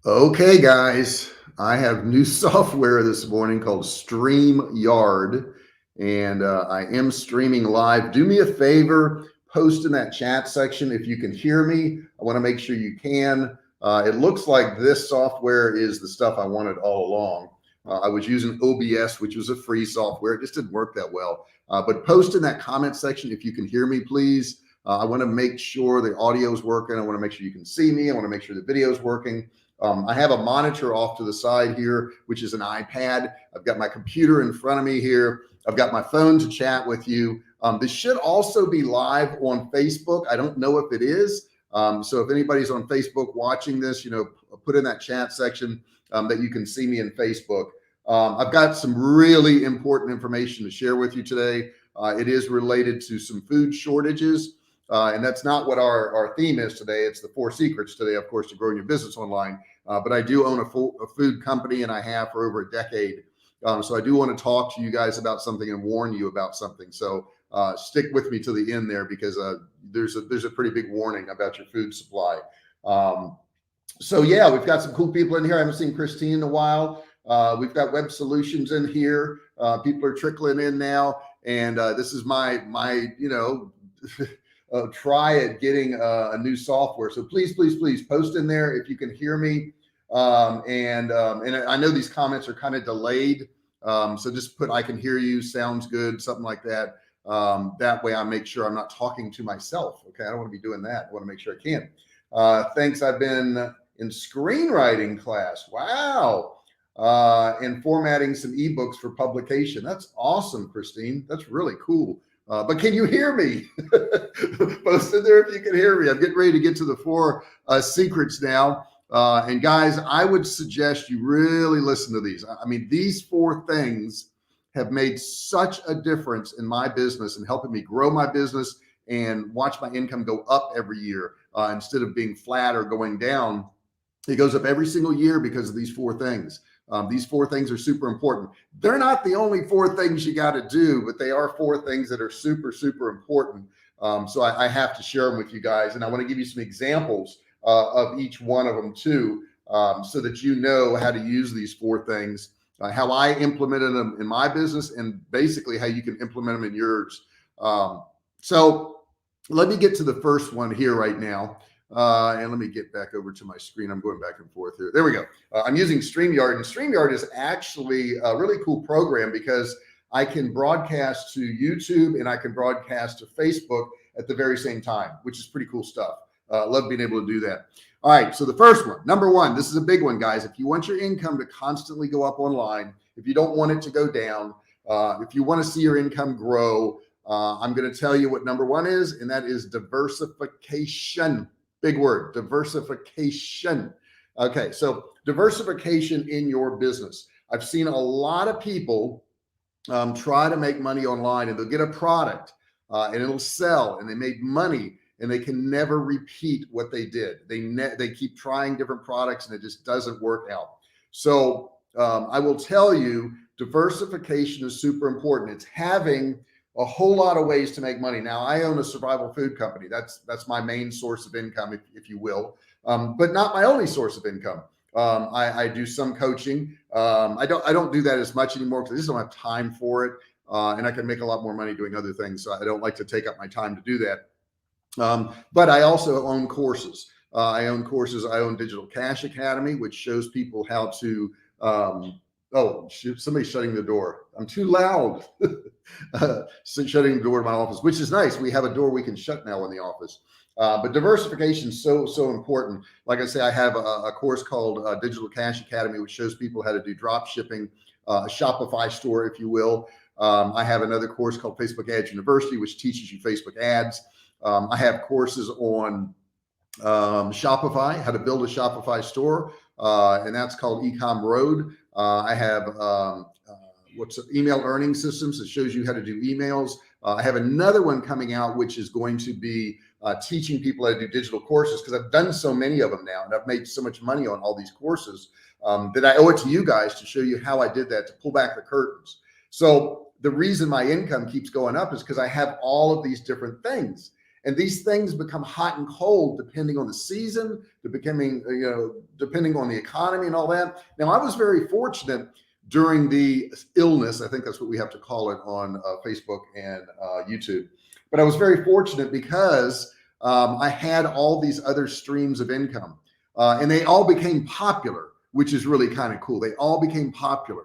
Okay, guys, I have new software this morning called StreamYard, and I am streaming live. Do me a favor, post in that chat section if you can hear me. I want to make sure you can. It looks like this software is the stuff I wanted all along. I was using OBS, which was a free software. It just didn't work that well. But post in that comment section if you can hear me, please. I want to make sure the audio is working. I want to make sure you can see me. I want to make sure the video is working. I have a monitor off to the side here, which is an iPad. I've got my computer in front of me here. I've got my phone to chat with you. This should also be live on Facebook. I don't know if it is. So if anybody's on Facebook watching this, put in that chat section that you can see me in Facebook. I've got some really important information to share with you today. It is related to some food shortages. And that's not what our theme is today. It's the 4 secrets today, of course, to growing your business online. But I do own a food company, and I have for over a decade. So I do want to talk to you guys about something and warn you about something. So stick with me to the end there, because there's a pretty big warning about your food supply. So yeah, we've got some cool people in here. I haven't seen Christine in a while. We've got Web Solutions in here. People are trickling in now, and this is my try at getting a new software. So please post in there if you can hear me. And I know these comments are kind of delayed. So just put, I can hear you, sounds good, something like that. That way I make sure I'm not talking to myself. Okay. I don't want to be doing that. I want to make sure I can. Thanks. I've been in screenwriting class. Wow. And formatting some ebooks for publication. That's awesome, Christine. That's really cool. But can you hear me? Post in there if you can hear me. I'm getting ready to get to the 4 secrets now. And guys, I would suggest you really listen to these. I mean, these 4 things have made such a difference in my business and helping me grow my business and watch my income go up every year instead of being flat or going down. It goes up every single year because of these 4 things. These 4 things are super important. They're not the only 4 things you got to do, but they are 4 things that are super important. So I have to share them with you guys. And I want to give you some examples of each one of them too, so that you know how to use these 4 things, how I implemented them in my business, and basically how you can implement them in yours. So let me get to the first one here right now. And let me get back over to my screen. I'm going back and forth here. There we go. I'm using StreamYard, and StreamYard is actually a really cool program because I can broadcast to YouTube and I can broadcast to Facebook at the very same time, which is pretty cool stuff. Love being able to do that. All right. So the first one, number 1, this is a big one, guys. If you want your income to constantly go up online, if you don't want it to go down, if you want to see your income grow, I'm going to tell you what number 1 is, and that is diversification. Big word, diversification. Okay, so diversification in your business. I've seen a lot of people try to make money online, and they'll get a product and it'll sell, and they made money, and they can never repeat what they did. They keep trying different products, and it just doesn't work out. So I will tell you, diversification is super important. It's having a whole lot of ways to make money. Now, I own a survival food company. That's my main source of income, if you will, but not my only source of income. I do some coaching. I don't do that as much anymore because I just don't have time for it, and I can make a lot more money doing other things. So I don't like to take up my time to do that. But I also own courses. I own Digital Cash Academy, which shows people how to. Oh, shoot, somebody's shutting the door. I'm too loud. So shutting the door to my office, which is nice. We have a door we can shut now in the office. But diversification is so important. Like I say, I have a course called Digital Cash Academy, which shows people how to do drop shipping, a Shopify store, if you will. I have another course called Facebook Ads University, which teaches you Facebook ads. I have courses on Shopify, how to build a Shopify store, and that's called Ecom Road. I have email earning systems that shows you how to do emails. I have another one coming out, which is going to be teaching people how to do digital courses, because I've done so many of them now, and I've made so much money on all these courses that I owe it to you guys to show you how I did that, to pull back the curtains. So the reason my income keeps going up is because I have all of these different things. And these things become hot and cold depending on the season, depending on the economy and all that. Now, I was very fortunate during the illness. I think that's what we have to call it on Facebook and YouTube. But I was very fortunate because I had all these other streams of income, and they all became popular, which is really kind of cool. They all became popular.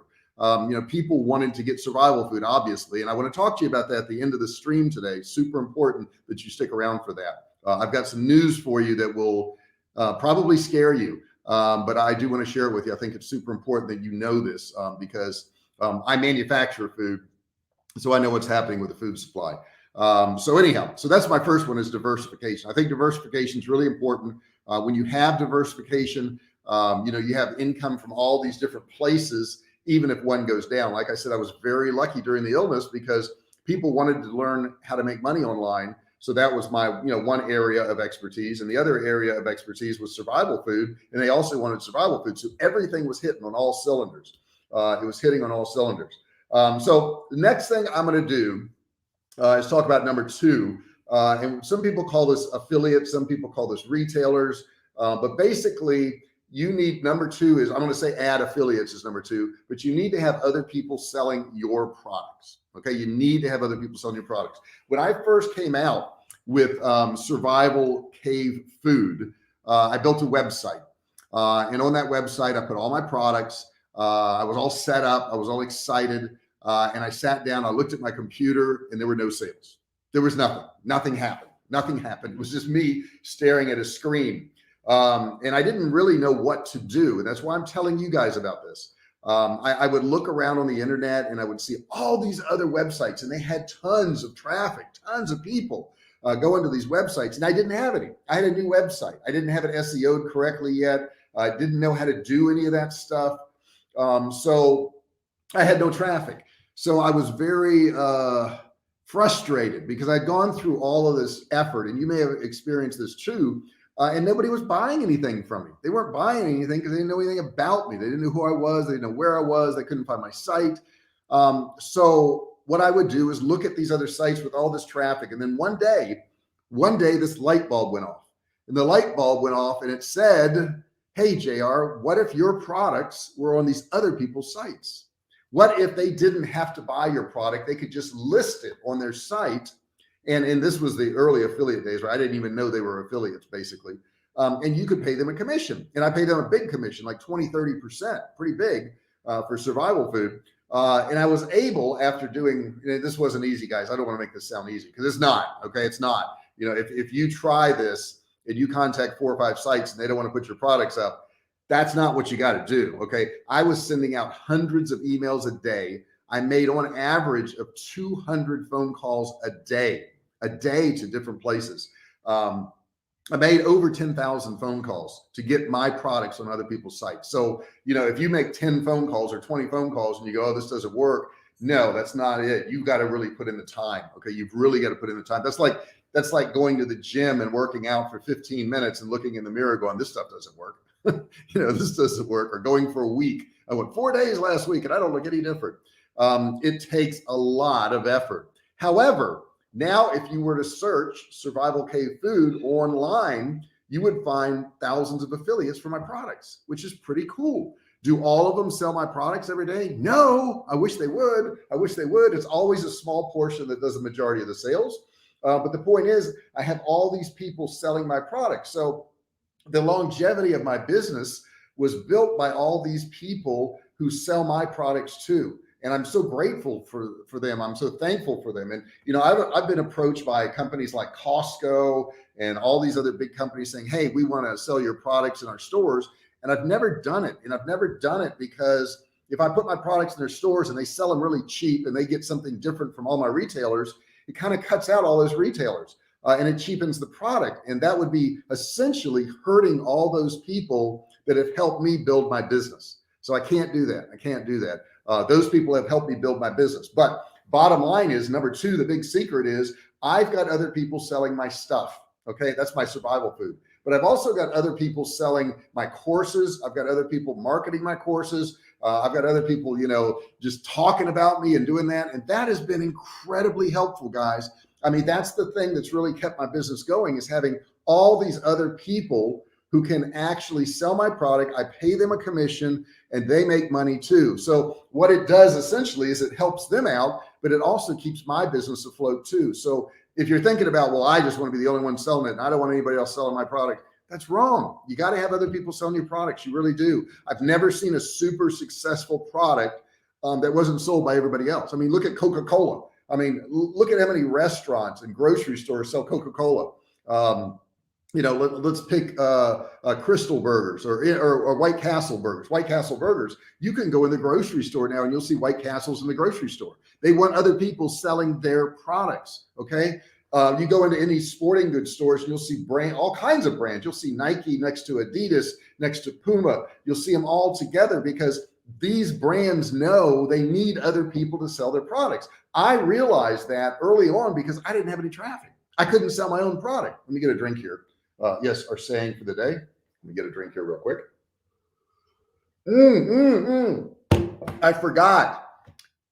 People wanted to get survival food, obviously. And I want to talk to you about that at the end of the stream today. Super important that you stick around for that. I've got some news for you that will probably scare you, but I do want to share it with you. I think it's super important that you know this because I manufacture food, so I know what's happening with the food supply. So that's my first one, is diversification. I think diversification is really important. When you have diversification, you have income from all these different places, even if one goes down. Like I said, I was very lucky during the illness because people wanted to learn how to make money online. So that was my, one area of expertise. And the other area of expertise was survival food. And they also wanted survival food. So everything was hitting on all cylinders. It was hitting on all cylinders. So the next thing I'm going to do is talk about number two. And some people call this affiliates. Some people call this retailers. But basically, you need, number two is, I'm going to say add affiliates is number two, but you need to have other people selling your products. Okay. You need to have other people selling your products. When I first came out with Survivalcave food, I built a website. And on that website, I put all my products. I was all set up. I was all excited. And I sat down, I looked at my computer, and there were no sales. There was nothing. Nothing happened. Nothing happened. It was just me staring at a screen. And I didn't really know what to do. And that's why I'm telling you guys about this. I would look around on the internet and I would see all these other websites, and they had tons of traffic, tons of people going to these websites, and I didn't have any. I had a new website. I didn't have it SEO'd correctly yet. I didn't know how to do any of that stuff. So I had no traffic. So I was very frustrated because I'd gone through all of this effort, and you may have experienced this too. And nobody was buying anything from me. They weren't buying anything because they didn't know anything about me. They didn't know who I was. They didn't know where I was. They couldn't find my site. So what I would do is look at these other sites with all this traffic. And then one day, this light bulb went off. And the light bulb went off and it said, hey, JR, what if your products were on these other people's sites? What if they didn't have to buy your product? They could just list it on their site. And this was the early affiliate days where I didn't even know they were affiliates, basically. And you could pay them a commission. And I paid them a big commission, like 20-30%, pretty big for survival food. And I was able, after doing, this wasn't easy, guys. I don't want to make this sound easy because it's not. Okay, it's not. If you try this and you contact 4 or 5 sites and they don't want to put your products up, that's not what you got to do. Okay, I was sending out hundreds of emails a day. I made on average of 200 phone calls a day to different places. I made over 10,000 phone calls to get my products on other people's sites. So, if you make 10 phone calls or 20 phone calls and you go, oh, this doesn't work. No, that's not it. You've got to really put in the time. Okay. You've really got to put in the time. That's like going to the gym and working out for 15 minutes and looking in the mirror going, this stuff doesn't work. This doesn't work. Or going for a week. I went 4 days last week and I don't look any different. It takes a lot of effort. However, now, if you were to search Survivalcave food online, you would find thousands of affiliates for my products, which is pretty cool. Do all of them sell my products every day? No, I wish they would. It's always a small portion that does the majority of the sales. But the point is, I have all these people selling my products. So the longevity of my business was built by all these people who sell my products too. And I'm so grateful for them. I'm so thankful for them. And, I've been approached by companies like Costco and all these other big companies saying, hey, we want to sell your products in our stores. And I've never done it. And I've never done it because if I put my products in their stores and they sell them really cheap and they get something different from all my retailers, it kind of cuts out all those retailers and it cheapens the product. And that would be essentially hurting all those people that have helped me build my business. So I can't do that. Those people have helped me build my business. But bottom line is, number two, the big secret is I've got other people selling my stuff. Okay, that's my survival food. But I've also got other people selling my courses. I've got other people marketing my courses. I've got other people, just talking about me and doing that. And that has been incredibly helpful, guys. I mean, that's the thing that's really kept my business going, is having all these other people who can actually sell my product. I pay them a commission and they make money too. So what it does essentially is it helps them out, but it also keeps my business afloat too. So if you're thinking about, well, I just want to be the only one selling it and I don't want anybody else selling my product, that's wrong. You got to have other people selling your products. You really do. I've never seen a super successful product that wasn't sold by everybody else. I mean, look at Coca-Cola. I mean, look at how many restaurants and grocery stores sell Coca-Cola. You know, let's pick Crystal Burgers or White Castle Burgers. White Castle Burgers, you can go in the grocery store now and you'll see White Castles in the grocery store. They want other people selling their products, okay? You go into any sporting goods stores and you'll see all kinds of brands. You'll see Nike next to Adidas, next to Puma. You'll see them all together because these brands know they need other people to sell their products. I realized that early on because I didn't have any traffic. I couldn't sell my own product. Let me get a drink here. Yes, our saying for the day. Let me get a drink here real quick. I forgot.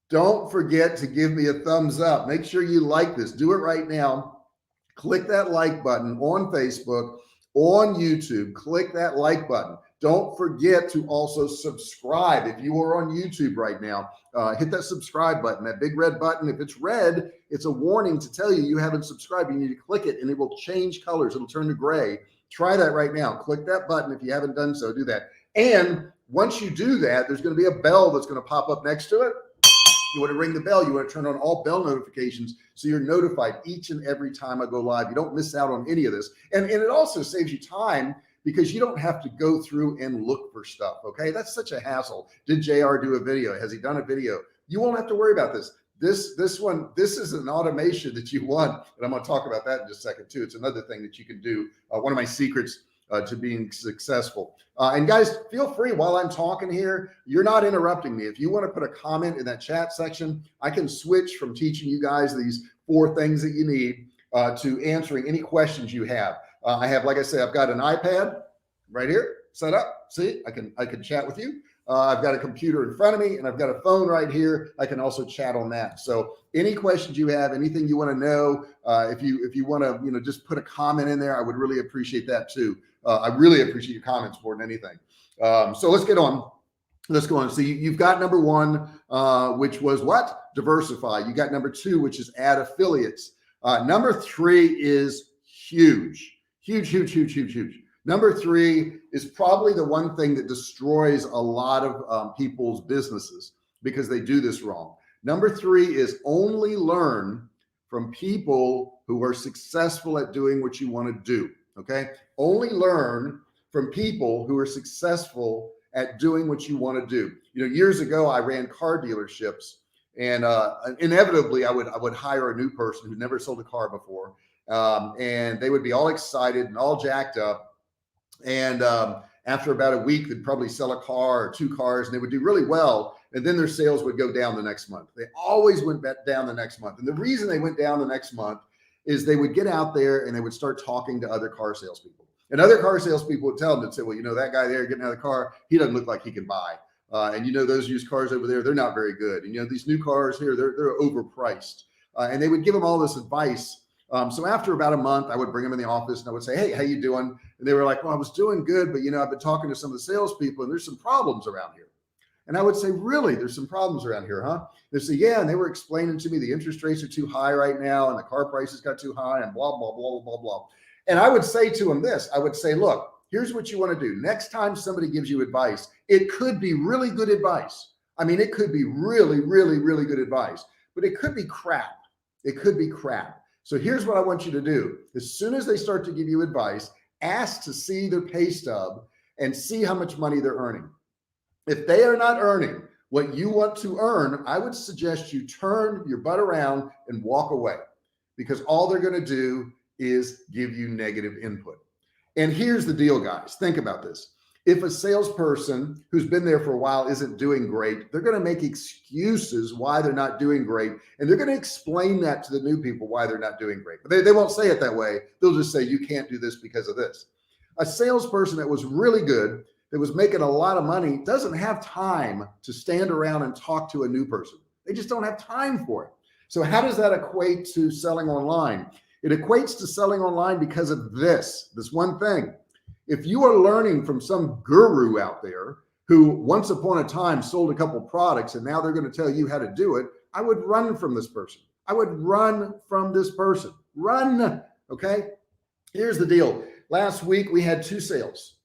Don't forget to give me a thumbs up. Make sure you like this. Do it right now. Click that like button on Facebook, on YouTube. Click that like button. Don't forget to also subscribe. If you are on YouTube right now, hit that subscribe button, that big red button. If it's red, it's a warning to tell you you haven't subscribed. You need to click it and it will change colors. It'll turn to gray. Try that right now. Click that button. If you haven't done so, do that. And once you do that, there's going to be a bell that's going to pop up next to it. You want to ring the bell. You want to turn on all bell notifications so you're notified each and every time I go live. You don't miss out on any of this. And it also saves you time because you don't have to go through and look for stuff. Okay. That's such a hassle. Did JR do a video? Has he done a video? You won't have to worry about this. This is an automation that you want. And I'm going to talk about that in just a second too. It's another thing that you can do. One of my secrets to being successful. And guys, feel free while I'm talking here, you're not interrupting me. If you want to put a comment in that chat section, I can switch from teaching you guys these 4 things that you need to answering any questions you have. I have, like I said, I've got an iPad right here set up. See, I can chat with you. I've got a computer in front of me and I've got a phone right here. I can also chat on that. So any questions you have, anything you want to know, if you want to, just put a comment in there, I would really appreciate that too. I really appreciate your comments more than anything. So let's get on. Let's go on. So you've got number 1, which was what? Diversify. You got number 2, which is add affiliates. Number 3 is huge. Number 3 is probably the one thing that destroys a lot of people's businesses because they do this wrong. Number 3 is only learn from people who are successful at doing what you want to do. Okay. Only learn from people who are successful at doing what you want to do. Years ago, I ran car dealerships and inevitably I would hire a new person who never sold a car before. And they would be all excited and all jacked up. And after about a week, they'd probably sell a car or 2 cars and they would do really well. And then their sales would go down the next month. They always went down the next month. And the reason they went down the next month is they would get out there and they would start talking to other car salespeople. And other car salespeople would tell them, they'd say, well, that guy there getting out of the car, he doesn't look like he can buy. And those used cars over there, they're not very good. And these new cars here, they're overpriced. And they would give them all this advice. So after about a month, I would bring them in the office and I would say, hey, how you doing? And they were like, well, I was doing good, but I've been talking to some of the salespeople and there's some problems around here. And I would say, really, there's some problems around here, huh? They say, yeah. And they were explaining to me the interest rates are too high right now and the car prices got too high and blah, blah, blah, blah, blah. And I would say to them this, I would say, look, here's what you want to do. Next time somebody gives you advice, it could be really good advice. I mean, it could be really, really, really good advice, but it could be crap. It could be crap. So here's what I want you to do. As soon as they start to give you advice, ask to see their pay stub and see how much money they're earning. If they are not earning what you want to earn, I would suggest you turn your butt around and walk away because all they're going to do is give you negative input. And here's the deal, guys. Think about this. If a salesperson who's been there for a while isn't doing great, they're going to make excuses why they're not doing great. And they're going to explain that to the new people why they're not doing great. But they won't say it that way. They'll just say, you can't do this because of this. A salesperson that was really good, that was making a lot of money, doesn't have time to stand around and talk to a new person. They just don't have time for it. So how does that equate to selling online? It equates to selling online because of this one thing. If you are learning from some guru out there who once upon a time sold a couple products and now they're going to tell you how to do it, I would run from this person. I would run from this person. Run. Okay. Here's the deal. Last week we had 2 sales.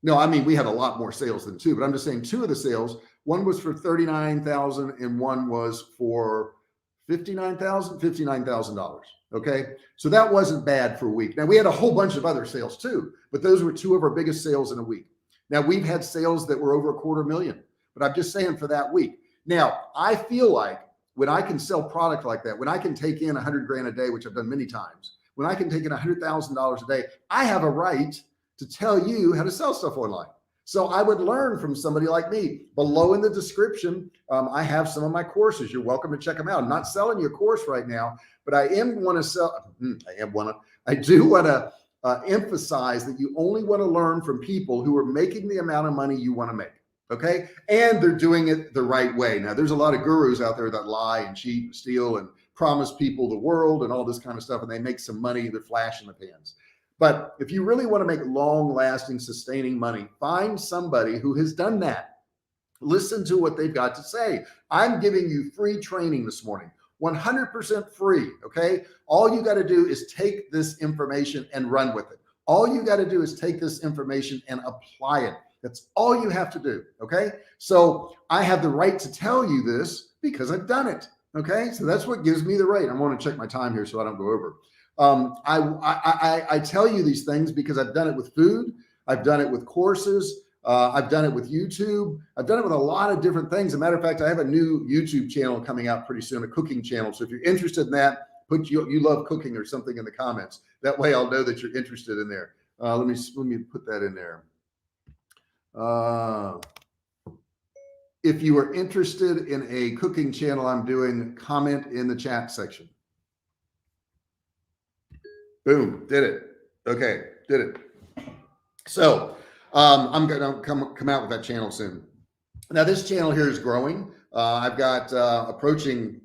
No, I mean, we had a lot more sales than 2, but I'm just saying 2 of the sales, one was for $39,000 and one was for $59,000. Okay. So that wasn't bad for a week. Now we had a whole bunch of other sales too, but those were 2 of our biggest sales in a week. Now we've had sales that were over $250,000, but I'm just saying for that week. Now I feel like when I can sell product like that, when I can take in 100 grand a day, which I've done many times, when I can take in $100,000 a day, I have a right to tell you how to sell stuff online. So I would learn from somebody like me. Below in the description, I have some of my courses. You're welcome to check them out. I'm not selling you a course right now, but I do want to emphasize that you only want to learn from people who are making the amount of money you want to make. Okay. And they're doing it the right way. Now there's a lot of gurus out there that lie and cheat and steal and promise people the world and all this kind of stuff. And they make some money. They're flash in the pans. But if you really want to make long lasting, sustaining money, find somebody who has done that. Listen to what they've got to say. I'm giving you free training this morning, 100% free. Okay. All you got to do is take this information and run with it. All you got to do is take this information and apply it. That's all you have to do. Okay. So I have the right to tell you this because I've done it. Okay. So that's what gives me the right. I want to check my time here so I don't go over. I tell you these things because I've done it with food. I've done it with courses. I've done it with YouTube. I've done it with a lot of different things. As a matter of fact, I have a new YouTube channel coming out pretty soon, a cooking channel. So if you're interested in that, put you love cooking or something in the comments. That way I'll know that you're interested in there. Let me put that in there. If you are interested in a cooking channel I'm doing, comment in the chat section. Boom, did it. Okay, did it. So I'm gonna come out with that channel soon. Now this channel here is growing. I've got approaching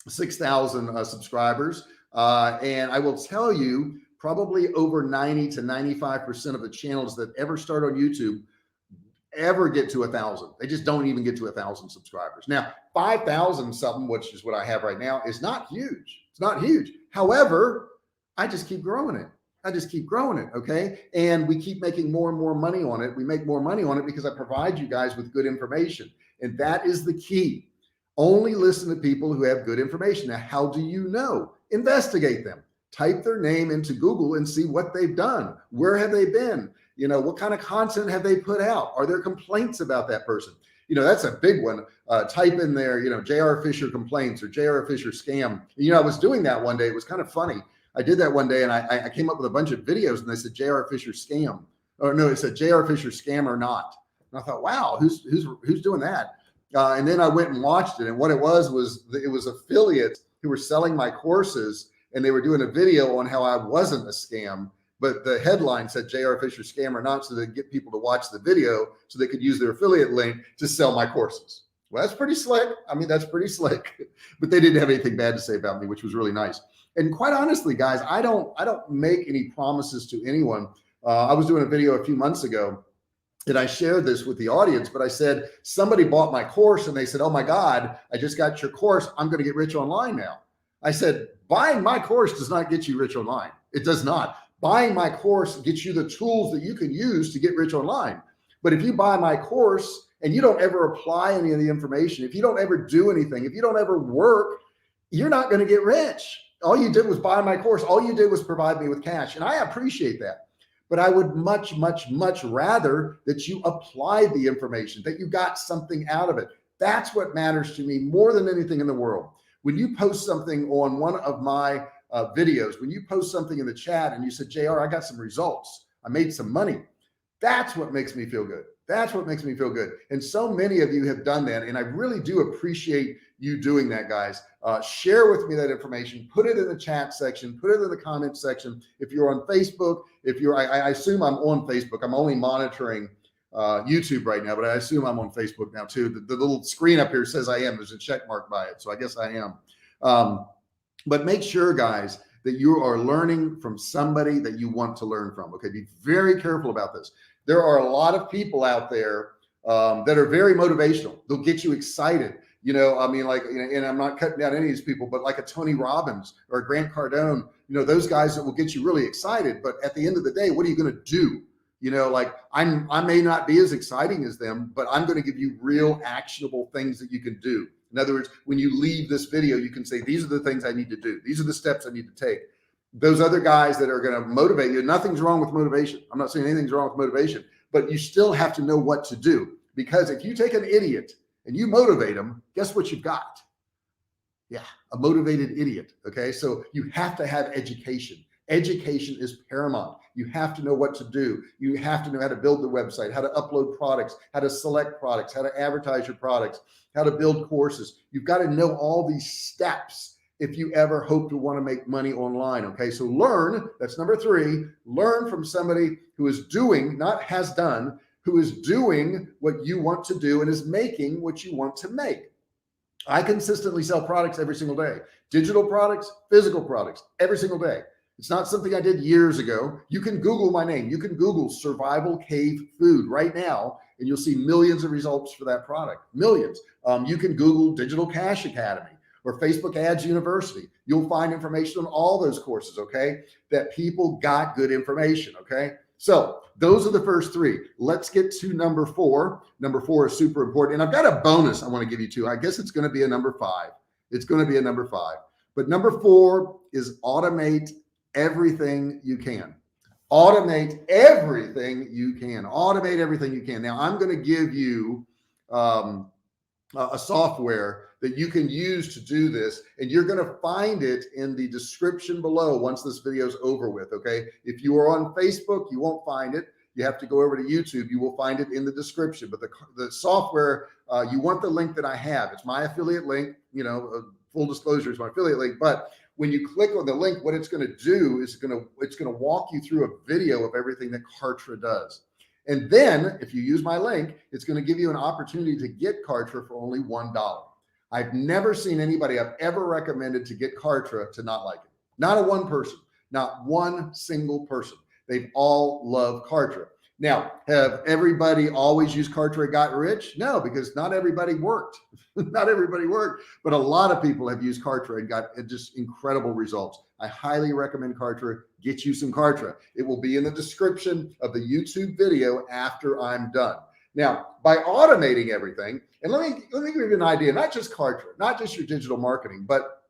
6,000 subscribers, and I will tell you, probably over 90 to 95% of the channels that ever start on YouTube ever get to 1,000. They just don't even get to 1,000 subscribers. Now 5,000 something, which is what I have right now, is not huge. It's not huge. However, I just keep growing it. I just keep growing it. Okay. And we keep making more and more money on it. We make more money on it because I provide you guys with good information. And that is the key. Only listen to people who have good information. Now, how do you know? Investigate them. Type their name into Google and see what they've done. Where have they been? You know, what kind of content have they put out? Are there complaints about that person? You know, that's a big one. Type in there, you know, J.R. Fisher complaints or J.R. Fisher scam. You know, I was doing that one day. It was kind of funny. I did that one day and I came up with a bunch of videos and they said J.R. Fisher scam. Or no, it said J.R. Fisher scam or not. And I thought, wow, who's doing that? And then I went and watched it. And what it was it was affiliates who were selling my courses and they were doing a video on how I wasn't a scam. But the headline said J.R. Fisher scam or not, so they get people to watch the video so they could use their affiliate link to sell my courses. Well, that's pretty slick. I mean, that's pretty slick. But they didn't have anything bad to say about me, which was really nice. And quite honestly, guys, I don't make any promises to anyone. I was doing a video a few months ago and I shared this with the audience, but I said, somebody bought my course and they said, oh my God, I just got your course. I'm going to get rich online now. I said, buying my course does not get you rich online. It does not. Buying my course gets you the tools that you can use to get rich online. But if you buy my course and you don't ever apply any of the information, if you don't ever do anything, if you don't ever work, you're not going to get rich. All you did was buy my course. All you did was provide me with cash. And I appreciate that. But I would much, much, much rather that you applied the information, that you got something out of it. That's what matters to me more than anything in the world. When you post something on one of my videos, when you post something in the chat and you said, JR, I got some results, I made some money. That's what makes me feel good. That's what makes me feel good. And so many of you have done that. And I really do appreciate you doing that, guys. Share with me that information, put it in the chat section, put it in the comment section. If you're on Facebook, I assume I'm on Facebook. I'm only monitoring YouTube right now, but I assume I'm on Facebook now too. The little screen up here says I am. There's a check mark by it. So I guess I am. But make sure, guys, that you are learning from somebody that you want to learn from. Okay, be very careful about this. There are a lot of people out there that are very motivational. They'll get you excited. You know, I mean, like, and I'm not cutting down any of these people, but like a Tony Robbins or a Grant Cardone, you know, those guys that will get you really excited. But at the end of the day, what are you going to do? You know, like I may not be as exciting as them, but I'm going to give you real actionable things that you can do. In other words, when you leave this video, you can say, these are the things I need to do. These are the steps I need to take. Those other guys that are going to motivate you, nothing's wrong with motivation. I'm not saying anything's wrong with motivation, but you still have to know what to do. Because if you take an idiot and you motivate them, guess what you've got? Yeah, a motivated idiot. Okay, so you have to have education. Education is paramount. You have to know what to do. You have to know how to build the website, how to upload products, how to select products, how to advertise your products, how to build courses. You've got to know all these steps if you ever hope to want to make money online. Okay, so learn. That's number 3. Learn from somebody who is doing, not has done, who is doing what you want to do and is making what you want to make. I consistently sell products every single day. Digital products, physical products, every single day. It's not something I did years ago. You can Google my name. You can Google Survivalcave food right now, and you'll see millions of results for that product. Millions. You can Google Digital Cash Academy or Facebook Ads University. You'll find information on all those courses, okay? That people got good information, okay? So those are the first 3. Let's get to number 4. Number 4 is super important. And I've got a bonus I want to give you too. I guess it's going to be a number 5. It's going to be a number 5. But number 4 is automate everything you can. Automate everything you can. Automate everything you can. Now I'm going to give you a software that you can use to do this, and you're going to find it in the description below once this video is over with. Okay, if you are on Facebook, you won't find it. You have to go over to YouTube. You will find it in the description. But the software, you want the link that I have. It's my affiliate link. You know, full disclosure, it's my affiliate link. But when you click on the link, what it's going to do is it's going to walk you through a video of everything that Kartra does. And then if you use my link, it's going to give you an opportunity to get Kartra for only $1. I've never seen anybody I've ever recommended to get Kartra to not like it. Not a one person, not one single person. They've all loved Kartra. Now, have everybody always used Kartra and got rich? No, because not everybody worked. Not everybody worked, but a lot of people have used Kartra and got just incredible results. I highly recommend Kartra. Get you some Kartra. It will be in the description of the YouTube video after I'm done. Now, by automating everything, and let me give you an idea, not just Kartra, not just your digital marketing, but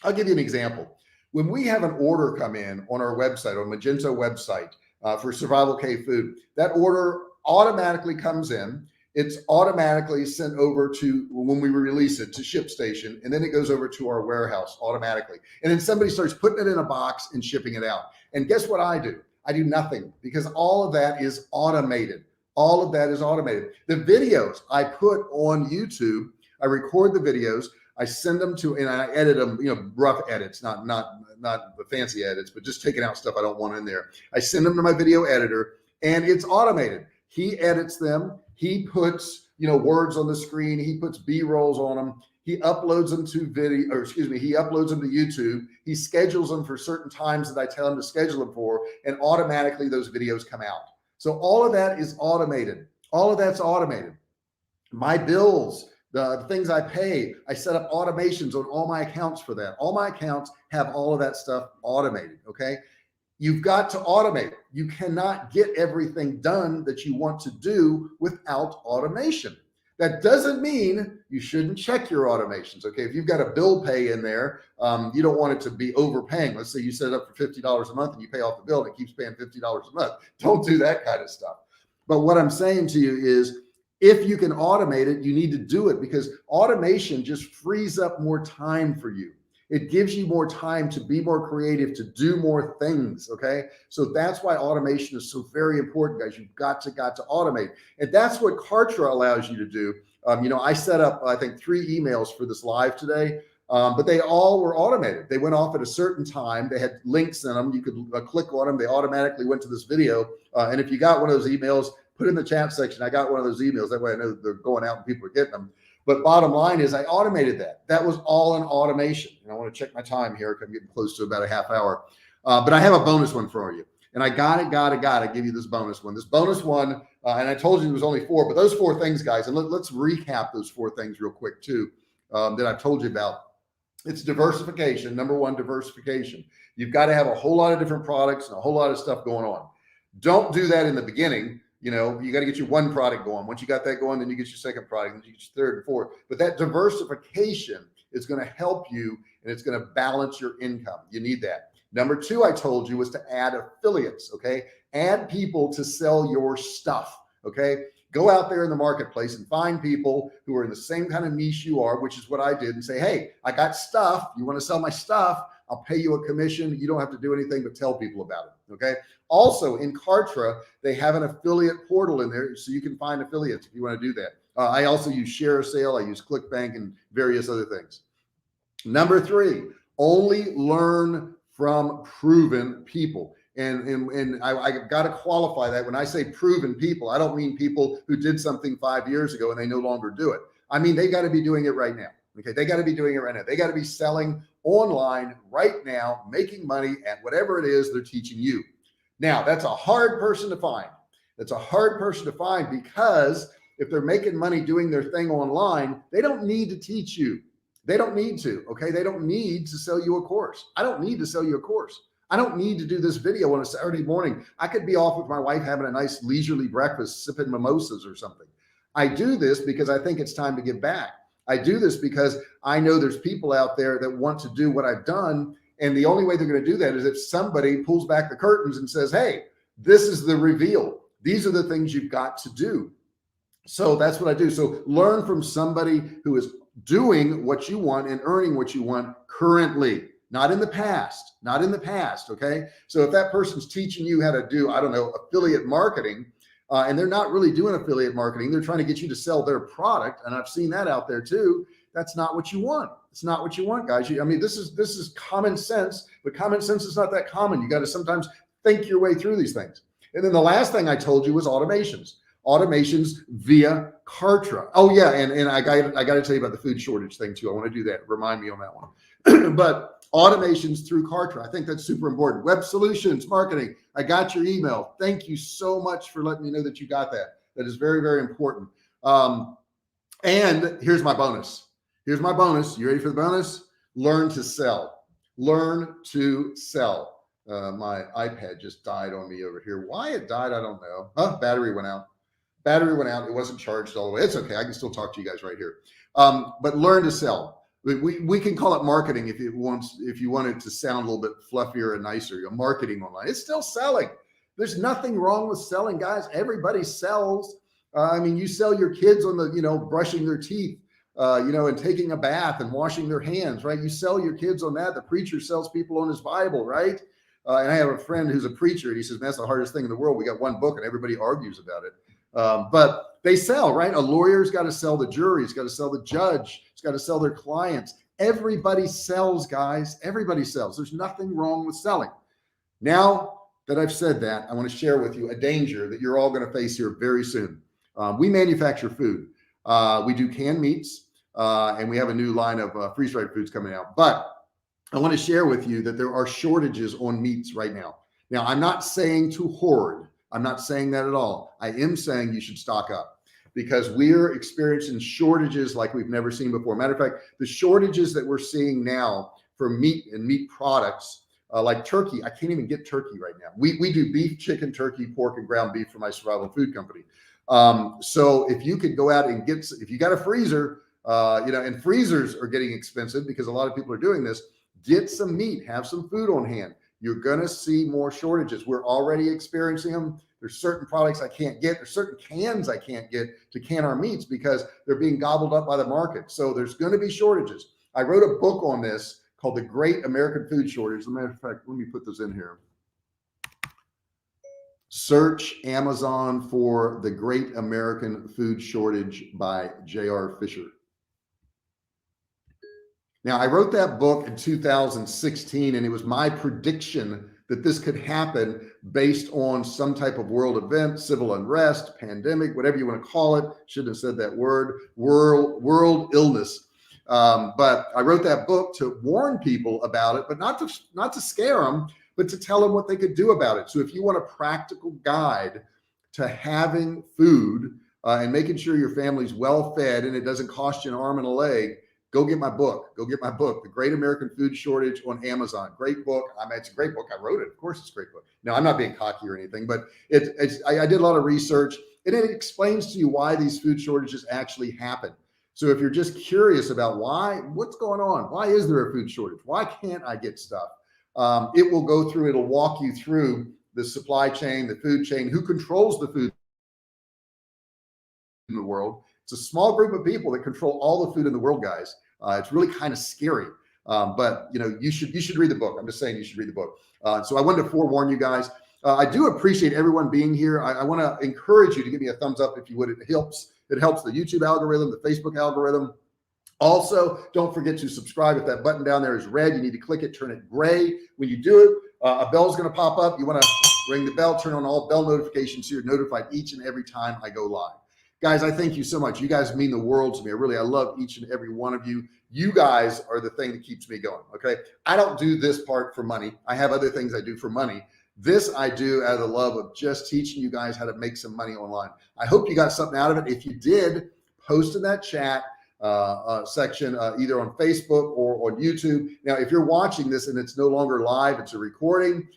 I'll give you an example. When we have an order come in on our website, on Magento website, for Survivalcave food, that order automatically comes in. It's automatically sent over to, when we release it, to ShipStation, and then it goes over to our warehouse automatically. And then somebody starts putting it in a box and shipping it out. And guess what I do? I do nothing, because all of that is automated. All of that is automated. The videos I put on YouTube, I record the videos, I send them to, and I edit them, you know, rough edits, not the fancy edits, but just taking out stuff I don't want in there. I send them to my video editor, and it's automated. He edits them. He puts, you know, words on the screen. He puts B-rolls on them. He uploads them to he uploads them to YouTube. He schedules them for certain times that I tell him to schedule them for, and automatically those videos come out. So all of that is automated. All of that's automated. My bills, the things I pay, I set up automations on all my accounts for that. All my accounts have all of that stuff automated. Okay. You've got to automate. You cannot get everything done that you want to do without automation. That doesn't mean you shouldn't check your automations. Okay. If you've got a bill pay in there, you don't want it to be overpaying. Let's say you set it up for $50 a month and you pay off the bill and it keeps paying $50 a month. Don't do that kind of stuff. But what I'm saying to you is, if you can automate it, you need to do it, because automation just frees up more time for you. It gives you more time to be more creative, to do more things. Okay. So that's why automation is so very important, guys. You've got to automate. And that's what Kartra allows you to do. You know, I set up, I think, 3 emails for this live today, but they all were automated. They went off at a certain time. They had links in them. You could click on them. They automatically went to this video. And if you got one of those emails, put in the chat section, I got one of those emails. That way I know they're going out and people are getting them. But bottom line is I automated that. That was all in automation. And I want to check my time here because I'm getting close to about a half hour. But I have a bonus one for you. And I got to give you this bonus one. This bonus one, and I told you it was only 4, but those 4 things, guys, and let's recap those 4 things real quick too, that I've told you about. It's diversification. Number 1, diversification. You've got to have a whole lot of different products and a whole lot of stuff going on. Don't do that in the beginning. You know, you got to get your one product going. Once you got that going, then you get your second product, then you get your third and fourth. But that diversification is going to help you, and it's going to balance your income. You need that. Number 2, I told you, was to add affiliates. Okay. Add people to sell your stuff. Okay. Go out there in the marketplace and find people who are in the same kind of niche you are, which is what I did, and say, hey, I got stuff. You want to sell my stuff? I'll pay you a commission. You don't have to do anything but tell people about it. Okay. Also in Kartra, they have an affiliate portal in there, so you can find affiliates if you want to do that. I also use ShareASale. I use ClickBank and various other things. Number 3, only learn from proven people. And I got to qualify that. When I say proven people, I don't mean people who did something 5 years ago and they no longer do it. I mean, they got to be doing it right now. Okay. They got to be doing it right now. They got to be selling online right now, making money at whatever it is they're teaching you. Now, that's a hard person to find. That's a hard person to find, because if they're making money doing their thing online, they don't need to teach you. They don't need to. Okay. They don't need to sell you a course. I don't need to sell you a course. I don't need to do this video on a Saturday morning. I could be off with my wife having a nice leisurely breakfast, sipping mimosas or something. I do this because I think it's time to give back. I do this because I know there's people out there that want to do what I've done. And the only way they're going to do that is if somebody pulls back the curtains and says, hey, this is the reveal. These are the things you've got to do. So that's what I do. So learn from somebody who is doing what you want and earning what you want currently, not in the past, not in the past. Okay. So if that person's teaching you how to do, I don't know, affiliate marketing, and they're not really doing affiliate marketing, they're trying to get you to sell their product. And I've seen that out there too. That's not what you want. It's not what you want, guys. I mean, this is common sense, but common sense is not that common. You got to sometimes think your way through these things. And then the last thing I told you was automations via Kartra. Oh yeah. And I got to tell you about the food shortage thing too. I want to do that. Remind me on that one. But automations through Kartra, I think that's super important. Web solutions marketing. I got your email. Thank you so much for letting me know that you got that. That is very, very important. And here's my bonus. Here's my bonus. You ready for the bonus? Learn to sell. Learn to sell. My iPad just died on me over here. Why it died, I don't know. Battery went out. Battery went out. It wasn't charged all the way. It's okay. I can still talk to you guys right here. But learn to sell. We can call it marketing if you want it to sound a little bit fluffier and nicer. You're marketing online. It's still selling. There's nothing wrong with selling, guys. Everybody sells. I mean, you sell your kids on the, brushing their teeth, and taking a bath and washing their hands, right? You sell your kids on that. The preacher sells people on his Bible, right? And I have a friend who's a preacher, and he says, man, that's the hardest thing in the world. We got one book and everybody argues about it. But they sell, right? A lawyer's got to sell the jury. He's got to sell the judge. He's got to sell their clients. Everybody sells, guys. Everybody sells. There's nothing wrong with selling. Now that I've said that, I want to share with you a danger that you're all going to face here very soon. We manufacture food. We do canned meats, and we have a new line of freeze-dried foods coming out. But I want to share with you that there are shortages on meats right now. Now, I'm not saying to hoard. I'm not saying that at all. I am saying you should stock up, because we're experiencing shortages like we've never seen before. Matter of fact, the shortages that we're seeing now for meat and meat products, like turkey, I can't even get turkey right now. We do beef, chicken, turkey, pork, and ground beef for my survival food company. So if you could go out and if you got a freezer, and freezers are getting expensive because a lot of people are doing this, get some meat, have some food on hand. You're going to see more shortages. We're already experiencing them. There's certain products I can't get. There's certain cans I can't get to can our meats because they're being gobbled up by the market. So there's going to be shortages. I wrote a book on this called The Great American Food Shortage. As a matter of fact, let me put this in here. Search Amazon for The Great American Food Shortage by J.R. Fisher. Now, I wrote that book in 2016, and it was my prediction that this could happen based on some type of world event, civil unrest, pandemic, whatever you want to call it. Shouldn't have said that word, world illness. But I wrote that book to warn people about it, but not to scare them, but to tell them what they could do about it. So if you want a practical guide to having food and making sure your family's well fed and it doesn't cost you an arm and a leg, go get my book. Go get my book, The Great American Food Shortage, on Amazon. Great book. I mean, it's a great book. I wrote it. Of course, it's a great book. No, I'm not being cocky or anything, but I did a lot of research, and it explains to you why these food shortages actually happen. So if you're just curious about what's going on, why is there a food shortage? Why can't I get stuff? It will go through, it'll walk you through the supply chain, the food chain, who controls the food in the world. It's a small group of people that control all the food in the world, guys. It's really kind of scary. But you should read the book. I'm just saying you should read the book. So I wanted to forewarn you guys. I do appreciate everyone being here. I want to encourage you to give me a thumbs up if you would. It helps. It helps the YouTube algorithm, the Facebook algorithm. Also, don't forget to subscribe. If that button down there is red, you need to click it, turn it gray. When you do it, a bell's going to pop up. You want to ring the bell, turn on all bell notifications so you're notified each and every time I go live. Guys, I thank you so much. You guys mean the world to me. I love each and every one of you. You guys are the thing that keeps me going. Okay. I don't do this part for money. I have other things I do for money. This I do out of the love of just teaching you guys how to make some money online. I hope you got something out of it. If you did, post in that chat section, either on Facebook or on YouTube. Now, if you're watching this and it's no longer live, it's a recording,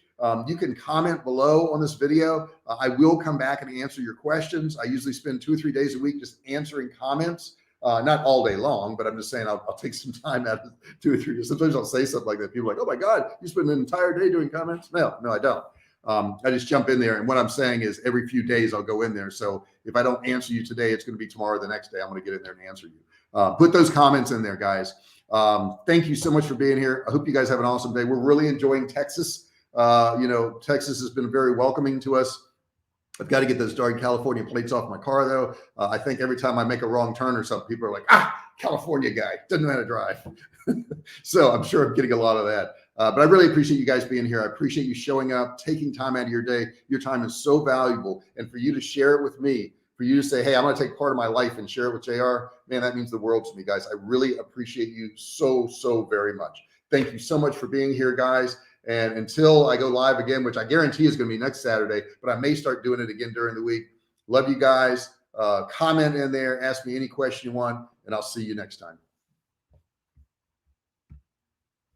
you can comment below on this video. I will come back and answer your questions. I usually spend 2 or 3 days a week just answering comments, not all day long, but I'm just saying I'll take some time out of 2 or 3 days. Sometimes I'll say something like that. People are like, oh my God, you spend an entire day doing comments? No, I don't. I just jump in there. And what I'm saying is every few days I'll go in there. So if I don't answer you today, it's going to be tomorrow, the next day, I'm going to get in there and answer you. Put those comments in there, guys. Thank you so much for being here. I hope you guys have an awesome day. We're really enjoying Texas. Texas has been very welcoming to us. I've got to get those darn California plates off my car, though. I think every time I make a wrong turn or something, people are like, California guy, doesn't know how to drive. So I'm sure I'm getting a lot of that. But I really appreciate you guys being here. I appreciate you showing up, taking time out of your day. Your time is so valuable. And for you to share it with me, for you to say, hey, I'm going to take part of my life and share it with JR, man, that means the world to me, guys. I really appreciate you so, so very much. Thank you so much for being here, guys. And until I go live again, which I guarantee is going to be next Saturday, but I may start doing it again during the week. Love you guys. Comment in there. Ask me any question you want, and I'll see you next time.